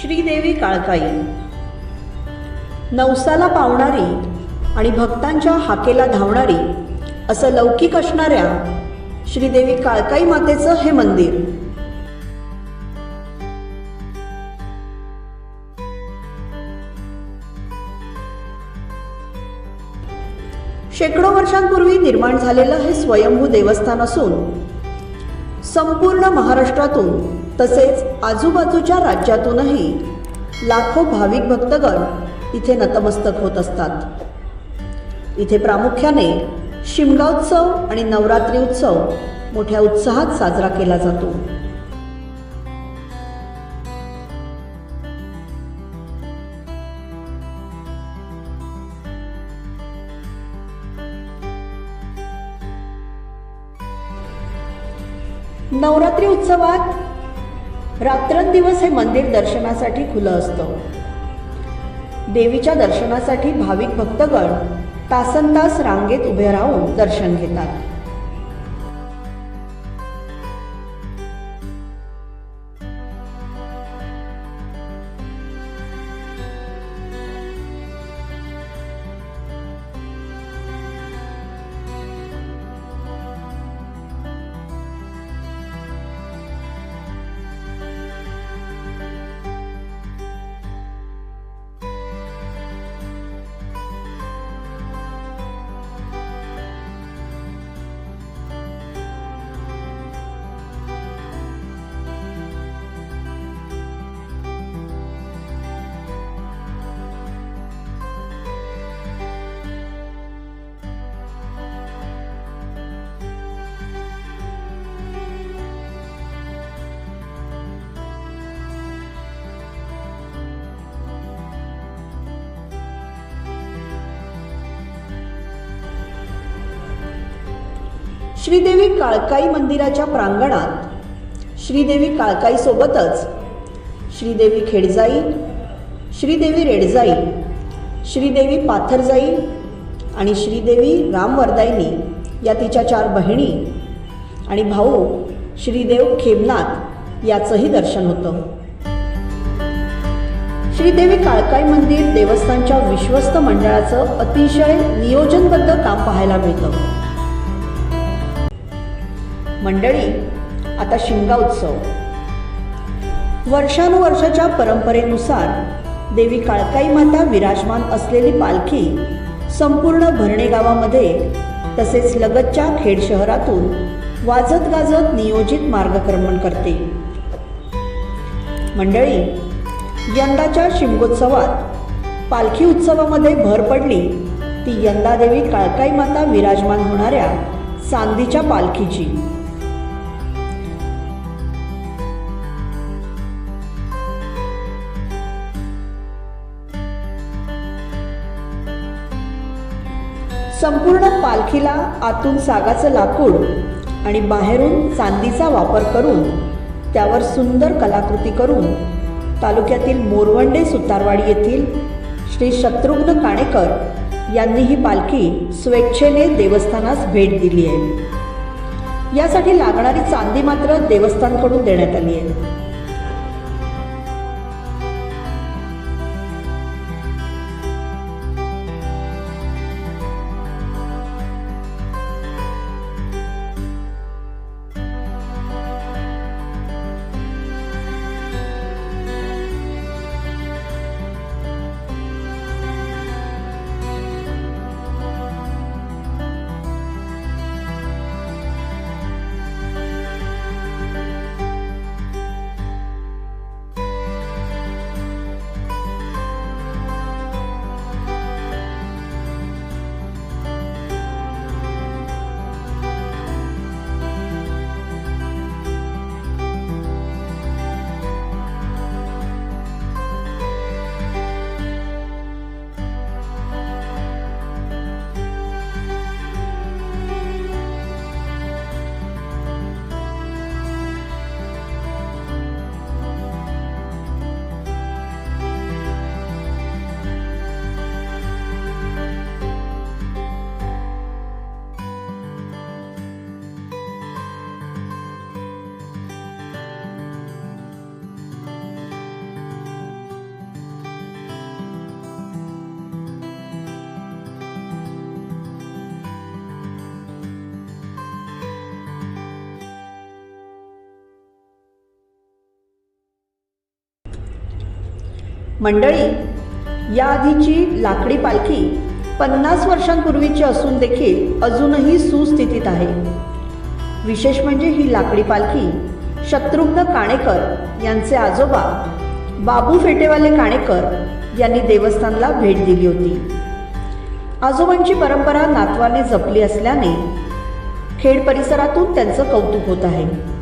श्रीदेवी काळकाई नवसाला पावणारी आणि भक्तांच्या हाकेला धावणारी असं लौकिक असणाऱ्या श्रीदेवी काळकाई मातेचं हे मंदिर शेकडो वर्षांपूर्वी निर्माण झालेलं हे स्वयंभू देवस्थान असून संपूर्ण महाराष्ट्रातून तसेच आजूबाजूच्या राज्यातूनही लाखो भाविक भक्तगण इथे नतमस्तक होत असतात। इथे प्रामुख्याने शिमगोत्सव आणि नवरात्री उत्सव मोठ्या उत्साहात साजरा केला जातो। नवरात्री उत्सवात रात्रंदिवस हे मंदिर दर्शनासाठी खुलं असतं। देवीच्या दर्शनासाठी भाविक भक्तगण तासनतास रांगेत उभे राहून दर्शन घेतात। श्रीदेवी काळकाई मंदिराच्या प्रांगणात श्रीदेवी काळकाई सोबतच श्रीदेवी खेडजाई, श्रीदेवी रेडजाई, श्रीदेवी पाथरजाई आणि श्रीदेवी रामवरदायनी या तिच्या 4 बहिणी आणि भाऊ श्रीदेव खेमनाथ याचंही दर्शन होतं। श्रीदेवी काळकाई मंदिर देवस्थानच्या विश्वस्त मंडळाचं अतिशय नियोजनबद्ध काम पाहायला मिळतं। मंडळी, आता शिमगोत्सव वर्षानुवर्षाच्या परंपरेनुसार देवी काळकाई माता विराजमान असलेली पालखी संपूर्ण भरणे गावामध्ये तसेच लगतच्या खेड शहरातून वाजत गाजत नियोजित मार्गक्रमण करते। मंडळी, यंदाच्या शिमगोत्सवात पालखी उत्सवामध्ये भर पडली ती यंदा देवी काळकाई माता विराजमान होणाऱ्या चांदीच्या पालखीची। संपूर्ण पालखीला आतून सागाचं लाकूड आणि बाहेरून चांदीचा वापर करून त्यावर सुंदर कलाकृती करून तालुक्यातील मोरवंडे सुतारवाडी येथील श्री शत्रुघ्न काणेकर यांनी ही पालखी स्वेच्छेने देवस्थानास भेट दिली आहे। यासाठी लागणारी चांदी मात्र देवस्थानकडून देण्यात आली आहे। मंडळी, याआधीची लाकडी पालखी 50 वर्षांपूर्वीची असून देखील अजूनही सुस्थितीत आहे. विशेष म्हणजे ही लाकडी पालखी शत्रुघ्न काणेकर यांचे आजोबा बाबू फेटेवाले काणेकर यांनी देवस्थानला भेट दिली होती. आजोबांची परंपरा नातवाने जपली असल्याने खेड परिसरातून त्यांचं कौतुक होत आहे.